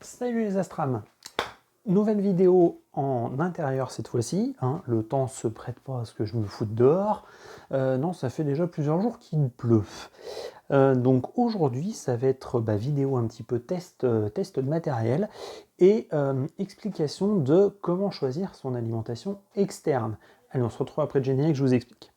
Salut les Astrams. Nouvelle vidéo en intérieur cette fois-ci. Le temps se prête pas à ce que je me foute dehors. Non, ça fait déjà plusieurs jours qu'il pleut. Donc aujourd'hui, ça va être vidéo un petit peu test de matériel et explication de comment choisir son alimentation externe. Allez, on se retrouve après le générique, je vous explique.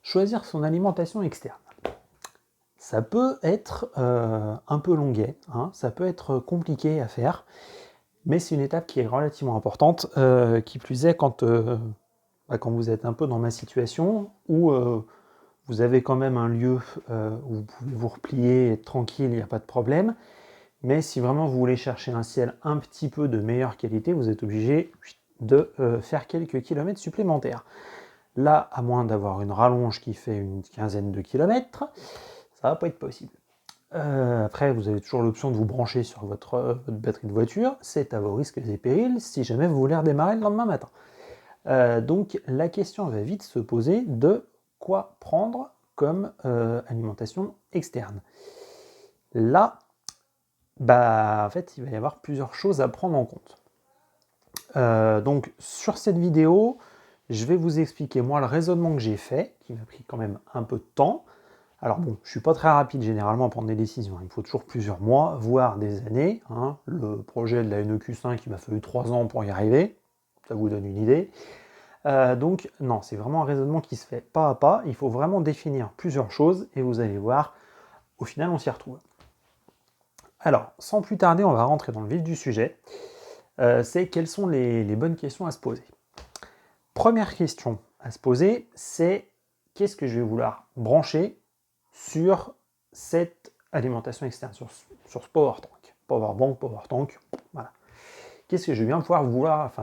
Choisir son alimentation externe. Ça peut être un peu longuet, ça peut être compliqué à faire, mais c'est une étape qui est relativement importante, qui plus est quand vous êtes un peu dans ma situation, où vous avez quand même un lieu où vous pouvez vous replier, être tranquille, il n'y a pas de problème, mais si vraiment vous voulez chercher un ciel un petit peu de meilleure qualité, vous êtes obligé de faire quelques kilomètres supplémentaires. Là, à moins d'avoir une rallonge qui fait une quinzaine de kilomètres, ça va pas être possible. Après, vous avez toujours l'option de vous brancher sur votre batterie de voiture. C'est à vos risques et périls si jamais vous voulez redémarrer le lendemain matin. Donc la question va vite se poser de quoi prendre comme alimentation externe. Là, en fait, il va y avoir plusieurs choses à prendre en compte. Donc sur cette vidéo, je vais vous expliquer moi le raisonnement que j'ai fait, qui m'a pris quand même un peu de temps. Alors bon, je ne suis pas très rapide généralement à prendre des décisions, il me faut toujours plusieurs mois, voire des années. Le projet de la NEQ5, il m'a fallu 3 ans pour y arriver, ça vous donne une idée. Donc non, c'est vraiment un raisonnement qui se fait pas à pas, il faut vraiment définir plusieurs choses, et vous allez voir, au final on s'y retrouve. Alors, sans plus tarder, on va rentrer dans le vif du sujet. C'est quelles sont les bonnes questions à se poser. Première question à se poser, c'est qu'est-ce que je vais vouloir brancher sur cette alimentation externe, sur ce power tank. Power tank, voilà. Qu'est-ce que je vais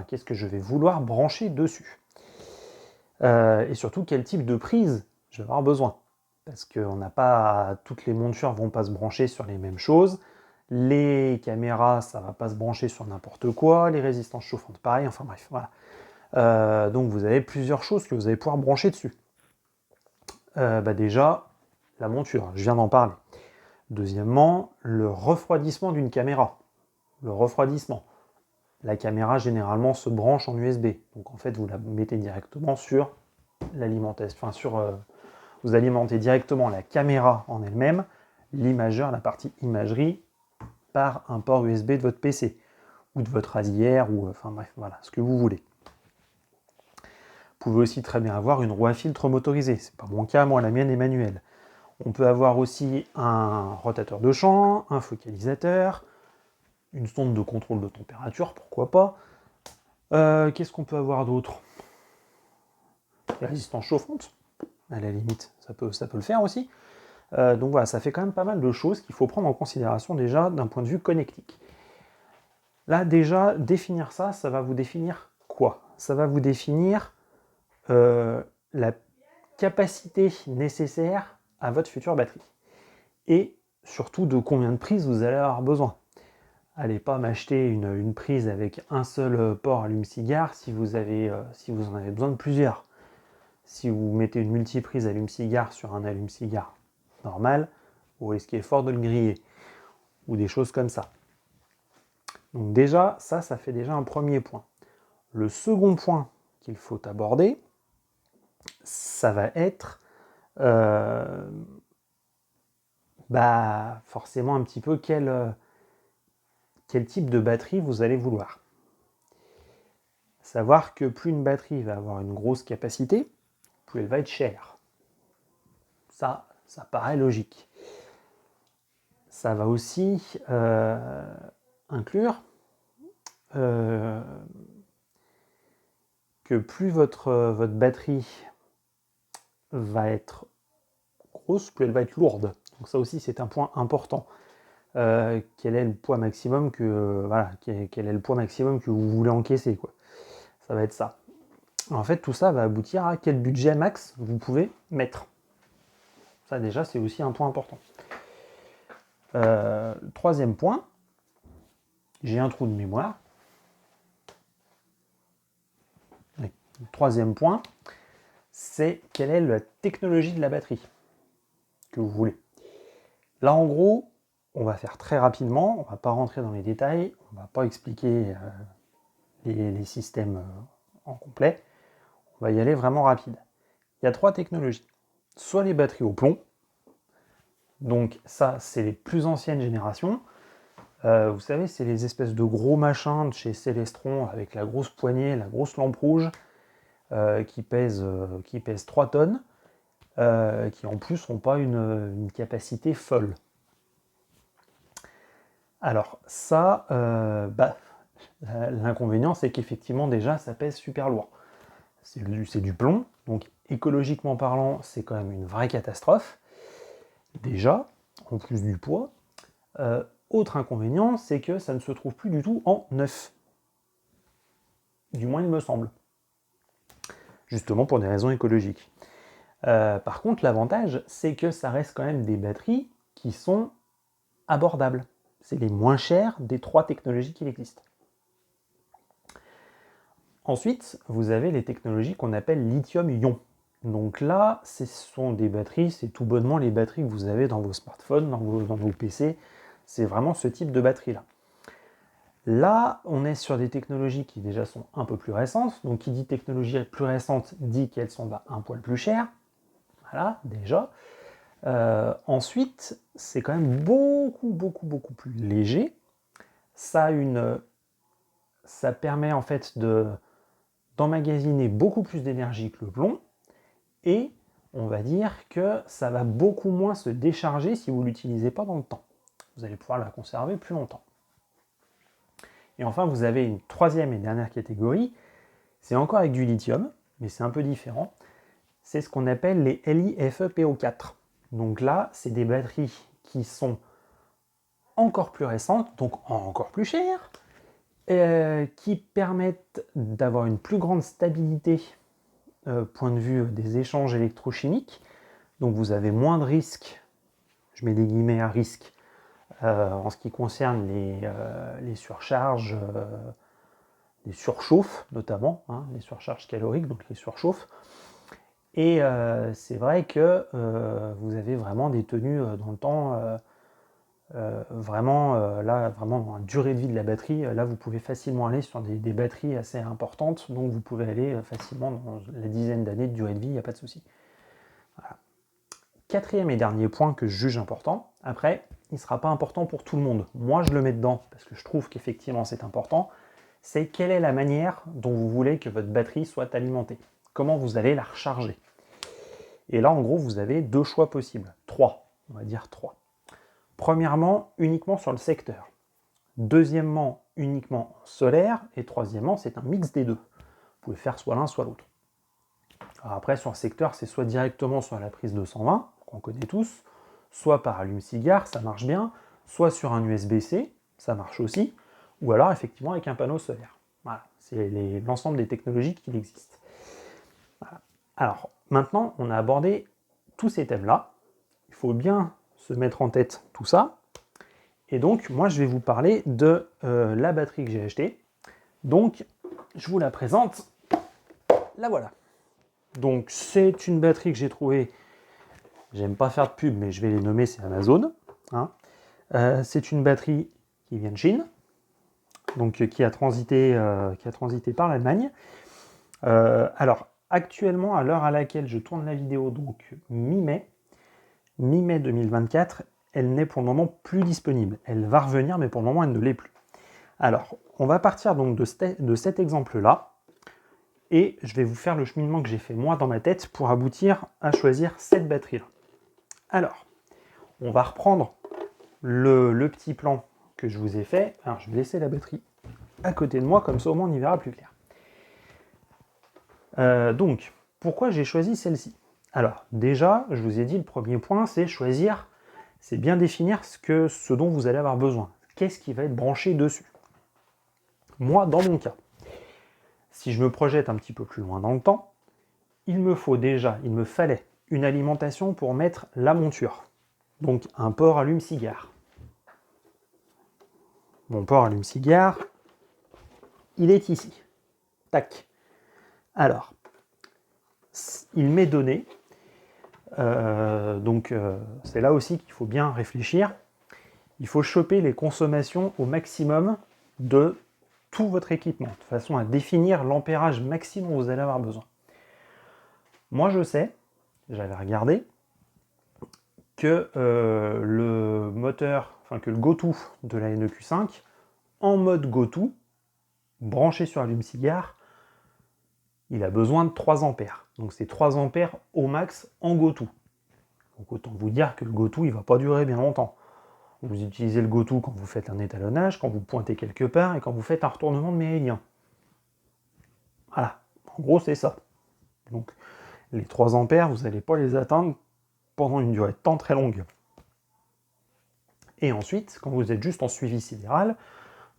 qu'est-ce que je vais vouloir brancher dessus et surtout, quel type de prise je vais avoir besoin. Parce que toutes les montures ne vont pas se brancher sur les mêmes choses. Les caméras, ça ne va pas se brancher sur n'importe quoi. Les résistances chauffantes, pareil. Enfin bref, voilà. Donc vous avez plusieurs choses que vous allez pouvoir brancher dessus. Déjà, la monture, je viens d'en parler. Deuxièmement, le refroidissement d'une caméra. Le refroidissement. La caméra, généralement, se branche en USB. Donc en fait, vous la mettez directement sur l'alimentation, vous alimentez directement la caméra en elle-même, l'imageur, la partie imagerie, par un port USB de votre PC, ou de votre rasière, ou enfin bref, voilà, ce que vous voulez. Vous pouvez aussi très bien avoir une roue à filtre motorisée. C'est pas mon cas, moi la mienne est manuelle. On peut avoir aussi un rotateur de champ, un focalisateur, une sonde de contrôle de température, pourquoi pas. Qu'est-ce qu'on peut avoir d'autre? La résistance chauffante, à la limite, ça peut le faire aussi. Donc voilà, ça fait quand même pas mal de choses qu'il faut prendre en considération déjà d'un point de vue connectique. Là déjà, définir ça va vous définir quoi? Ça va vous définir la capacité nécessaire à votre future batterie. Et surtout de combien de prises vous allez avoir besoin. Allez pas m'acheter une prise avec un seul port allume-cigare si vous en avez besoin de plusieurs. Si vous mettez une multiprise allume-cigare sur un allume-cigare normal, vous risquez fort de le griller. Ou des choses comme ça. Donc déjà, ça fait déjà un premier point. Le second point qu'il faut aborder, ça va être forcément un petit peu quel type de batterie vous allez vouloir. Savoir que plus une batterie va avoir une grosse capacité, plus elle va être chère. Ça paraît logique. Ça va aussi inclure que plus votre batterie va être grosse, plus elle va être lourde. Donc ça aussi, c'est un point important. Quel est le poids maximum que quel est le poids maximum que vous voulez encaisser, quoi. Ça va être ça. En fait, tout ça va aboutir à quel budget max vous pouvez mettre. Ça déjà, c'est aussi un point important. Troisième point, j'ai un trou de mémoire. Oui. Le troisième point, c'est quelle est la technologie de la batterie que vous voulez. Là, en gros, on va faire très rapidement, on ne va pas rentrer dans les détails, on ne va pas expliquer les systèmes en complet, on va y aller vraiment rapide. Il y a 3 technologies. Soit les batteries au plomb, donc ça, c'est les plus anciennes générations. Vous savez, c'est les espèces de gros machins de chez Celestron avec la grosse poignée, la grosse lampe rouge qui pèse 3 tonnes, qui en plus n'ont pas une capacité folle. Alors ça, l'inconvénient, c'est qu'effectivement déjà, ça pèse super lourd. C'est du plomb, donc écologiquement parlant, c'est quand même une vraie catastrophe. Déjà, en plus du poids. Autre inconvénient, c'est que ça ne se trouve plus du tout en neuf. Du moins, il me semble. Justement pour des raisons écologiques. Par contre, l'avantage, c'est que ça reste quand même des batteries qui sont abordables. C'est les moins chères des 3 technologies qui existent. Ensuite, vous avez les technologies qu'on appelle lithium-ion. Donc là, ce sont des batteries, c'est tout bonnement les batteries que vous avez dans vos smartphones, dans vos PC. C'est vraiment ce type de batterie-là. Là, on est sur des technologies qui déjà sont un peu plus récentes. Donc qui dit technologie plus récente dit qu'elles sont un poil plus chères. Voilà, déjà. Ensuite, c'est quand même beaucoup plus léger. Ça permet en fait d'emmagasiner beaucoup plus d'énergie que le plomb. Et on va dire que ça va beaucoup moins se décharger si vous ne l'utilisez pas dans le temps. Vous allez pouvoir la conserver plus longtemps. Et enfin, vous avez une troisième et dernière catégorie. C'est encore avec du lithium, mais c'est un peu différent. C'est ce qu'on appelle les LiFePO4. Donc là, c'est des batteries qui sont encore plus récentes, donc encore plus chères, qui permettent d'avoir une plus grande stabilité point de vue des échanges électrochimiques. Donc vous avez moins de risques, je mets des guillemets à risque, en ce qui concerne les surcharges, les surchauffes notamment, hein, les surcharges caloriques, donc les surchauffes. Et c'est vrai que vous avez vraiment des tenues dans le temps, vraiment dans la durée de vie de la batterie, là vous pouvez facilement aller sur des batteries assez importantes, donc vous pouvez aller facilement dans la dizaine d'années de durée de vie, il n'y a pas de souci. Voilà. Quatrième et dernier point que je juge important, après, il ne sera pas important pour tout le monde. Moi, je le mets dedans parce que je trouve qu'effectivement c'est important. C'est quelle est la manière dont vous voulez que votre batterie soit alimentée. Comment vous allez la recharger. Et là, en gros, vous avez 2 choix possibles. 3, on va dire 3. Premièrement, uniquement sur le secteur. Deuxièmement, uniquement en solaire. Et troisièmement, c'est un mix des deux. Vous pouvez faire soit l'un, soit l'autre. Alors après, sur le secteur, c'est soit directement sur la prise 220, qu'on connaît tous, soit par allume-cigare, ça marche bien, soit sur un USB-C, ça marche aussi, ou alors effectivement avec un panneau solaire. Voilà, c'est l'ensemble des technologies qui existent. Voilà. Alors, maintenant, on a abordé tous ces thèmes-là. Il faut bien se mettre en tête tout ça. Et donc, moi, je vais vous parler de la batterie que j'ai achetée. Donc, je vous la présente. La voilà. Donc, c'est une batterie que j'ai trouvée. J'aime pas faire de pub, mais je vais les nommer, c'est Amazon. Hein. C'est une batterie qui vient de Chine, donc qui a transité par l'Allemagne. Alors, actuellement, à l'heure à laquelle je tourne la vidéo, donc mi-mai 2024, elle n'est pour le moment plus disponible. Elle va revenir, mais pour le moment, elle ne l'est plus. Alors, on va partir donc de cet exemple-là, et je vais vous faire le cheminement que j'ai fait moi dans ma tête pour aboutir à choisir cette batterie-là. Alors, on va reprendre le petit plan que je vous ai fait. Alors, je vais laisser la batterie à côté de moi, comme ça au moins on y verra plus clair. Donc, pourquoi j'ai choisi celle-ci? Alors, déjà, je vous ai dit, le premier point, c'est choisir, c'est bien définir ce dont vous allez avoir besoin. Qu'est-ce qui va être branché dessus? Moi, dans mon cas, si je me projette un petit peu plus loin dans le temps, il me fallait une alimentation pour mettre la monture. Donc, un port allume-cigare. Mon port allume-cigare, il est ici. Tac. Alors, il m'est donné, c'est là aussi qu'il faut bien réfléchir. Il faut choper les consommations au maximum de tout votre équipement, de façon à définir l'ampérage maximum dont vous allez avoir besoin. Moi je sais, j'avais regardé, que le moteur, que le GoTo de la NEQ5, en mode GoTo, branché sur allume-cigare, il a besoin de 3 ampères. Donc c'est 3 ampères au max en GoTo. Donc autant vous dire que le GoTo, il ne va pas durer bien longtemps. Vous utilisez le GoTo quand vous faites un étalonnage, quand vous pointez quelque part et quand vous faites un retournement de méridien. Voilà, en gros c'est ça. Donc les 3 ampères, vous n'allez pas les atteindre pendant une durée de temps très longue. Et ensuite, quand vous êtes juste en suivi sidéral,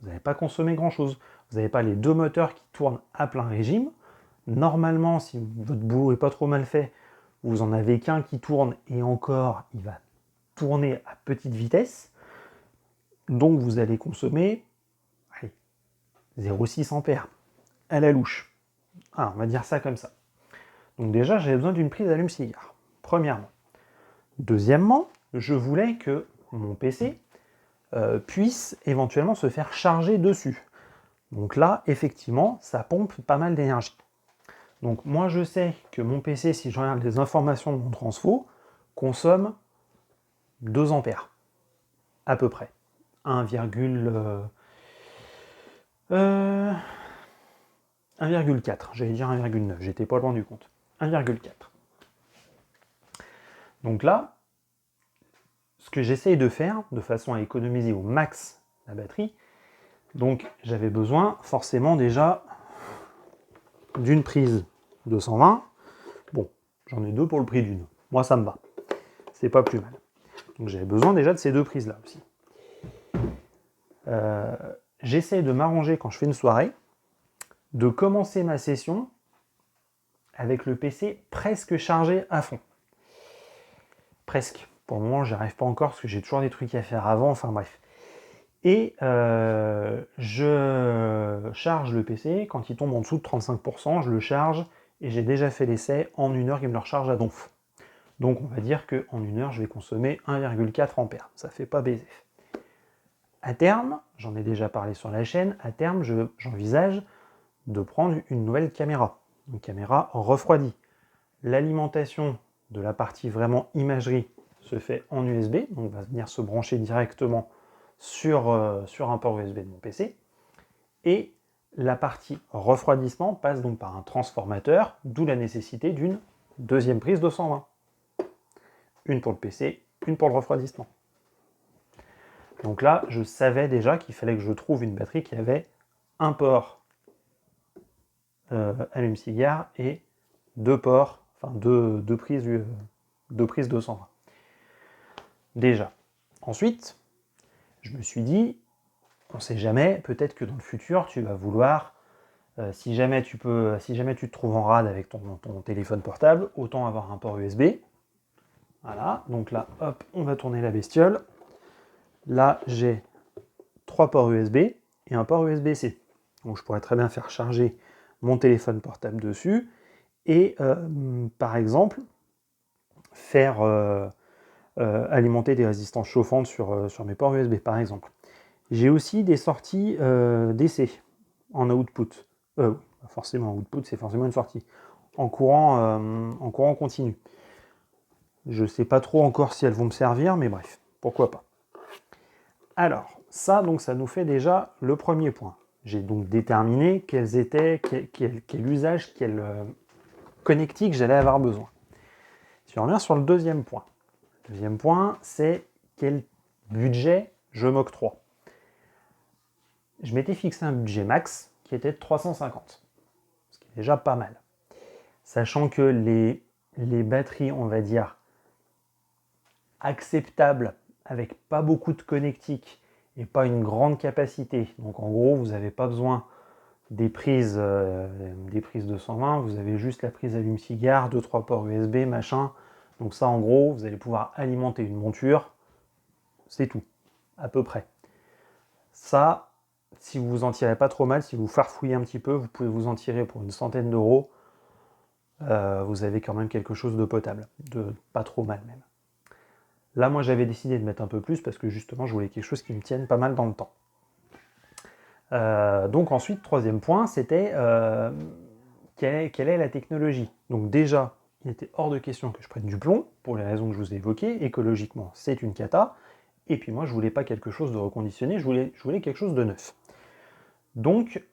vous n'allez pas consommer grand-chose. Vous n'avez pas les 2 moteurs qui tournent à plein régime. Normalement, si votre boulot n'est pas trop mal fait, vous en avez qu'un qui tourne et encore, il va tourner à petite vitesse. Donc vous allez consommer 0,6 ampères à la louche. Alors, on va dire ça comme ça. Donc déjà, j'avais besoin d'une prise allume-cigare, premièrement. Deuxièmement, je voulais que mon PC puisse éventuellement se faire charger dessus. Donc là, effectivement, ça pompe pas mal d'énergie. Donc moi, je sais que mon PC, si je regarde les informations de mon transfo, consomme 2 ampères, à peu près. 1,4, j'allais dire 1,9, j'étais pas loin du compte. 1,4. Donc là, ce que j'essaye de faire, de façon à économiser au max la batterie, donc j'avais besoin forcément déjà d'une prise 220. Bon, j'en ai 2 pour le prix d'une. Moi, ça me va. C'est pas plus mal. Donc j'avais besoin déjà de ces 2 prises-là aussi. J'essaie de m'arranger quand je fais une soirée, de commencer ma session avec le PC presque chargé à fond. Presque. Pour le moment, j'y arrive pas encore parce que j'ai toujours des trucs à faire avant, enfin bref. Et je charge le PC, quand il tombe en dessous de 35%, je le charge, et j'ai déjà fait l'essai, en 1 heure, il me le recharge à donf. Donc on va dire qu'en 1 heure, je vais consommer 1,4 ampères. Ça fait pas baiser. À terme, j'en ai déjà parlé sur la chaîne, à terme, j'envisage de prendre une nouvelle caméra. Une caméra refroidie. L'alimentation de la partie vraiment imagerie se fait en USB, donc va venir se brancher directement sur un port USB de mon PC. Et la partie refroidissement passe donc par un transformateur, d'où la nécessité d'une deuxième prise 220. Une pour le PC, une pour le refroidissement. Donc là, je savais déjà qu'il fallait que je trouve une batterie qui avait un port allume-cigare et 2 ports, enfin deux prises 220. Déjà. Ensuite, je me suis dit, on ne sait jamais, peut-être que dans le futur, tu vas vouloir, si jamais tu te trouves en rade avec ton téléphone portable, autant avoir un port USB. Voilà, donc là, hop, on va tourner la bestiole. Là, j'ai 3 ports USB et un port USB-C. Donc je pourrais très bien faire charger mon téléphone portable dessus et, par exemple, faire alimenter des résistances chauffantes sur mes ports USB, par exemple. J'ai aussi des sorties DC en output. Forcément, output, c'est forcément une sortie. En courant continu. Je ne sais pas trop encore si elles vont me servir, mais bref, pourquoi pas. Alors, ça, donc, ça nous fait déjà le premier point. J'ai donc déterminé quel usage, quel connectique j'allais avoir besoin. Si on revient sur le deuxième point, Deuxième point, c'est quel budget je m'octroie. Je m'étais fixé un budget max qui était de 350, ce qui est déjà pas mal. Sachant que les batteries, on va dire, acceptables, avec pas beaucoup de connectiques et pas une grande capacité. Donc en gros, vous n'avez pas besoin des prises 220, vous avez juste la prise allume-cigare, 2-3 ports USB, machin. Donc ça, en gros, vous allez pouvoir alimenter une monture, c'est tout, à peu près. Ça, si vous vous en tirez pas trop mal, si vous farfouillez un petit peu, vous pouvez vous en tirer pour une centaine d'euros. Vous avez quand même quelque chose de potable, de pas trop mal même. Là, moi, j'avais décidé de mettre un peu plus parce que justement, je voulais quelque chose qui me tienne pas mal dans le temps. Donc ensuite, troisième point, c'était quelle est la technologie. Donc déjà, il était hors de question que je prenne du plomb, pour les raisons que je vous ai évoquées. Écologiquement, c'est une cata. Et puis moi, je voulais pas quelque chose de reconditionné, je voulais quelque chose de neuf. Donc,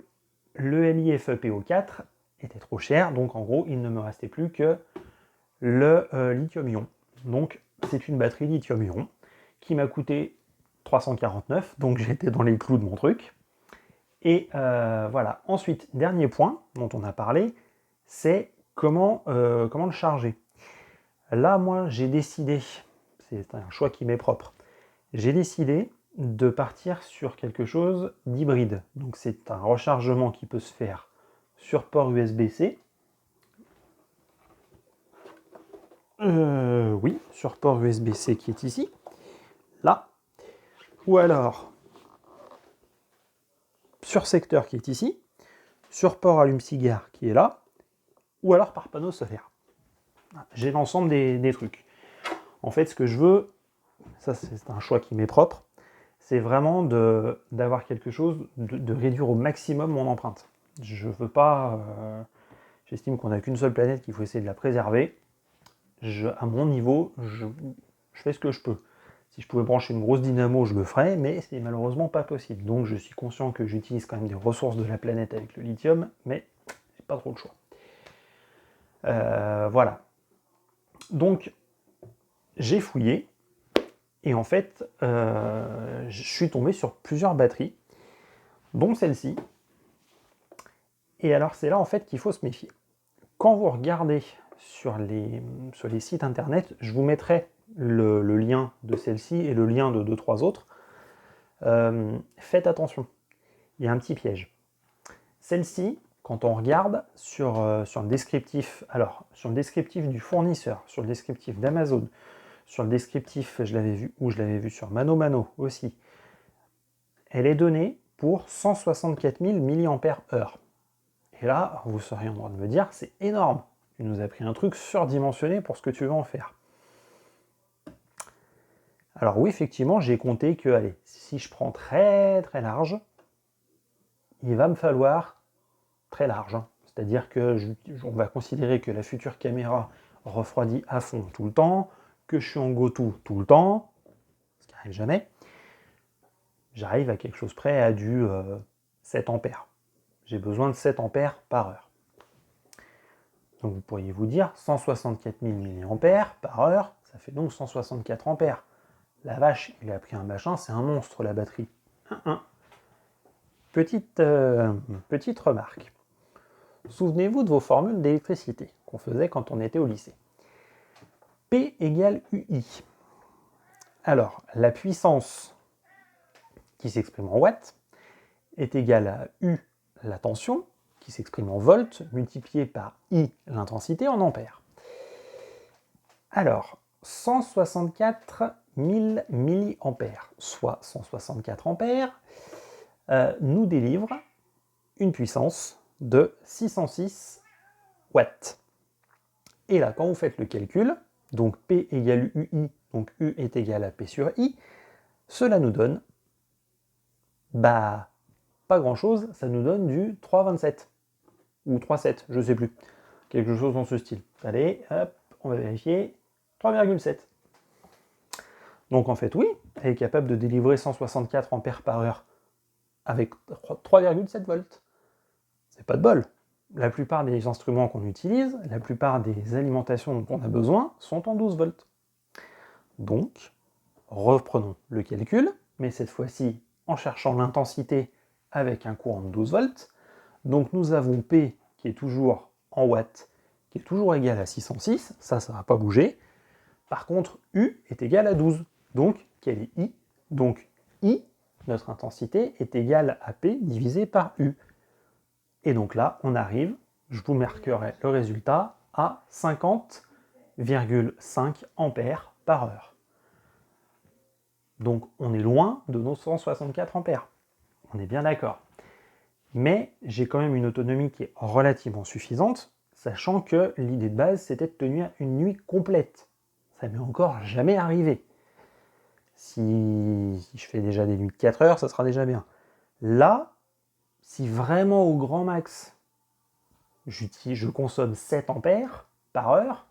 le LIFE PO4 était trop cher, donc en gros, il ne me restait plus que le lithium-ion. Donc, c'est une batterie lithium-ion qui m'a coûté 349, donc j'étais dans les clous de mon truc. Et voilà. Ensuite, dernier point dont on a parlé, c'est comment le charger. Là, moi, j'ai décidé, c'est un choix qui m'est propre, j'ai décidé de partir sur quelque chose d'hybride. Donc c'est un rechargement qui peut se faire sur port USB-C. Oui, sur port USB-C qui est ici, là. Ou alors sur secteur qui est ici, sur port allume-cigare qui est là, ou alors par panneau solaire. J'ai l'ensemble des trucs. En fait, ce que je veux, ça c'est un choix qui m'est propre, c'est vraiment d'avoir quelque chose, de réduire au maximum mon empreinte. Je veux pas... j'estime qu'on n'a qu'une seule planète, qu'il faut essayer de la préserver. À mon niveau, je fais ce que je peux. Si je pouvais brancher une grosse dynamo, je le ferais, mais c'est malheureusement pas possible. Donc je suis conscient que j'utilise quand même des ressources de la planète avec le lithium, mais j'ai pas trop le choix. Voilà. Donc j'ai fouillé, et en fait, je suis tombé sur plusieurs batteries, dont celle-ci. Et alors c'est là en fait qu'il faut se méfier. Quand vous regardez sur les sites internet, je vous mettrai le lien de celle-ci et le lien de 2-3 autres. Faites attention, il y a un petit piège. Celle-ci, quand on regarde sur le descriptif, alors sur le descriptif du fournisseur, sur le descriptif d'Amazon, sur le descriptif, je l'avais vu sur ManoMano aussi, elle est donnée pour 164 000 mAh. Et là, vous seriez en droit de me dire, c'est énorme. Tu nous as pris un truc surdimensionné pour ce que tu veux en faire. Alors oui, effectivement, j'ai compté que, allez, si je prends très très large, il va me falloir très large. C'est-à-dire que on va considérer que la future caméra refroidit à fond tout le temps, que je suis en go-to tout le temps, ce qui n'arrive jamais. J'arrive à quelque chose près à du 7 ampères. J'ai besoin de 7 ampères par heure. Donc vous pourriez vous dire 164 000 mAh par heure, ça fait donc 164 ampères. La vache, il a pris un machin, c'est un monstre la batterie. Petite remarque. Souvenez-vous de vos formules d'électricité qu'on faisait quand on était au lycée. P égale UI. Alors, la puissance qui s'exprime en watts est égale à U, la tension, qui s'exprime en volts, multiplié par I, l'intensité, en ampères. Alors, 164 000 mA, soit 164 ampères, nous délivre une puissance de 606 watts. Et là, quand vous faites le calcul, donc P égale UI, donc U est égal à P sur I, cela nous donne, pas grand-chose, ça nous donne du 3,27 ou 3,7, je ne sais plus, quelque chose dans ce style. Allez, hop, on va vérifier, 3,7. Donc en fait, oui, elle est capable de délivrer 164 ampères par heure avec 3,7 volts. C'est pas de bol. La plupart des instruments qu'on utilise, la plupart des alimentations dont on a besoin sont en 12 volts. Donc, reprenons le calcul, mais cette fois-ci en cherchant l'intensité avec un courant de 12 volts. Donc nous avons P qui est toujours en watts, qui est toujours égal à 606, ça ne va pas bouger. Par contre, U est égal à 12. Donc, quel est I? Donc, I, notre intensité, est égale à P divisé par U. Et donc là, on arrive, je vous marquerai le résultat, à 50,5 ampères par heure. Donc, on est loin de nos 164 ampères. On est bien d'accord. Mais j'ai quand même une autonomie qui est relativement suffisante, sachant que l'idée de base, c'était de tenir une nuit complète. Ça m'est encore jamais arrivé. Si je fais déjà des nuits de 4 heures, ça sera déjà bien. Là, si vraiment au grand max, je consomme 7 ampères par heure,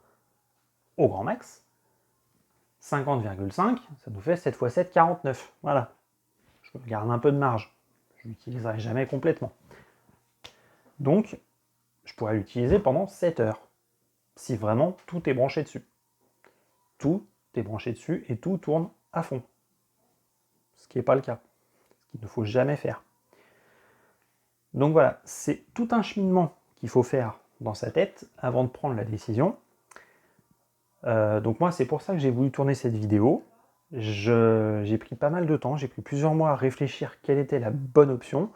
au grand max, 50,5, ça nous fait 7 x 7, 49. Voilà. Je me garde un peu de marge. Je ne l'utiliserai jamais complètement. Donc, je pourrais l'utiliser pendant 7 heures, si vraiment tout est branché dessus. Tout est branché dessus et tout tourne à fond. Ce qui n'est pas le cas. Ce qu'il ne faut jamais faire. Donc voilà, c'est tout un cheminement qu'il faut faire dans sa tête avant de prendre la décision. Donc moi, c'est pour ça que j'ai voulu tourner cette vidéo. J'ai pris pas mal de temps, j'ai pris plusieurs mois à réfléchir quelle était la bonne option.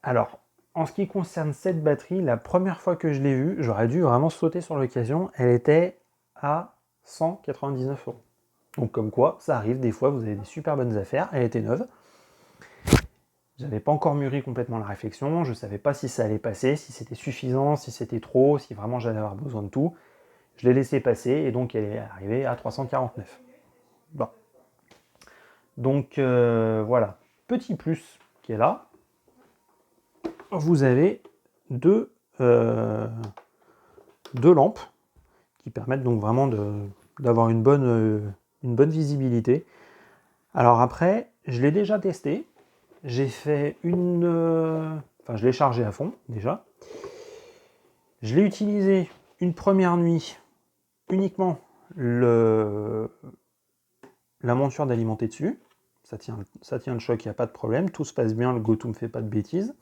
Alors, en ce qui concerne cette batterie, la première fois que je l'ai vue, j'aurais dû vraiment sauter sur l'occasion, elle était à 199 €. Donc comme quoi, ça arrive, des fois vous avez des super bonnes affaires, elle était neuve. J'avais pas encore mûri complètement la réflexion, je ne savais pas si ça allait passer, si c'était suffisant, si c'était trop, si vraiment j'allais avoir besoin de tout. Je l'ai laissé passer et donc elle est arrivée à 349. Bon. Donc voilà, petit plus qui est là. Vous avez deux lampes qui permettent donc vraiment d'avoir une bonne visibilité. Alors après, je l'ai déjà testé. J'ai fait enfin, je l'ai chargé à fond déjà. Je l'ai utilisé une première nuit uniquement la monture d'alimenter dessus. Ça tient le choc, il n'y a pas de problème. Tout se passe bien, le GoTo ne me fait pas de bêtises.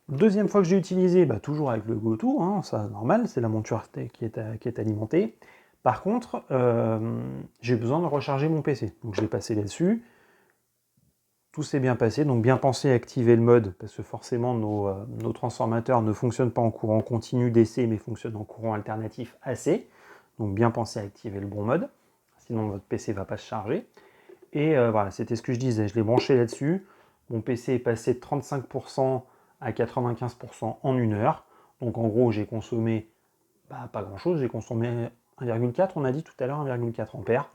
Deuxième fois que j'ai utilisé, toujours avec le GoTo, hein, ça normal, c'est la monture qui est alimentée. Par contre, j'ai besoin de recharger mon PC. Donc je l'ai passé là-dessus. Tout s'est bien passé, donc bien pensé à activer le mode, parce que forcément nos transformateurs ne fonctionnent pas en courant continu DC, mais fonctionnent en courant alternatif AC. Donc bien pensé à activer le bon mode, sinon votre PC ne va pas se charger. Et voilà, c'était ce que je disais, je l'ai branché là-dessus. Mon PC est passé de 35% à 95% en 1 heure. Donc en gros, j'ai consommé pas grand-chose, j'ai consommé 1,4, on a dit tout à l'heure, 1,4 ampères.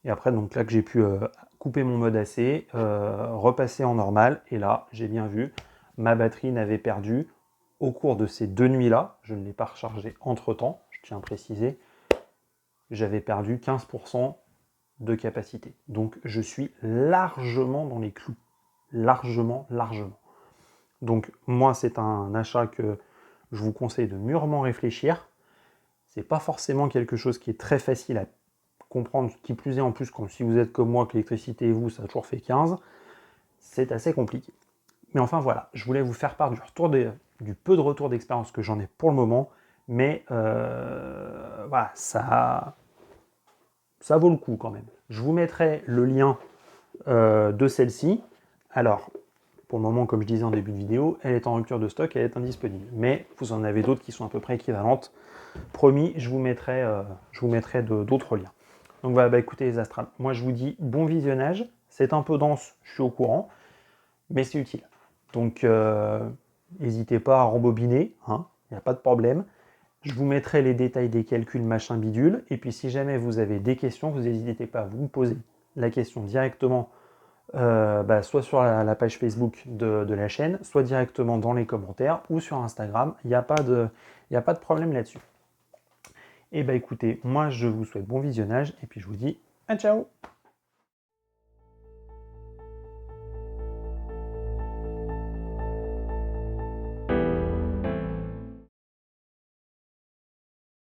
Et après, donc là que j'ai pu couper mon mode AC, repasser en normal, et là, j'ai bien vu, ma batterie n'avait perdu, au cours de ces 2 nuits-là, je ne l'ai pas rechargé entre-temps, je tiens à préciser, j'avais perdu 15% de capacité. Donc je suis largement dans les clous. Largement. Donc moi, c'est un achat que je vous conseille de mûrement réfléchir. C'est pas forcément quelque chose qui est très facile à comprendre, qui plus est en plus, comme si vous êtes comme moi, que l'électricité et vous, ça a toujours fait 15, c'est assez compliqué. Mais enfin voilà, je voulais vous faire part du peu de retour d'expérience que j'en ai pour le moment, mais voilà, ça vaut le coup quand même. Je vous mettrai le lien de celle-ci. Alors, pour le moment, comme je disais en début de vidéo, elle est en rupture de stock, elle est indisponible. Mais vous en avez d'autres qui sont à peu près équivalentes. Promis, je vous mettrai d'autres liens. Donc voilà, écoutez les astrales, moi je vous dis bon visionnage. C'est un peu dense, je suis au courant, mais c'est utile. Donc n'hésitez pas à rembobiner, hein, il n'y a pas de problème. Je vous mettrai les détails des calculs machin bidule. Et puis si jamais vous avez des questions, vous n'hésitez pas à vous poser la question directement, soit sur la page Facebook de la chaîne, soit directement dans les commentaires ou sur Instagram. Il n'y a pas de problème là-dessus. Et écoutez, moi je vous souhaite bon visionnage et puis je vous dis à ciao!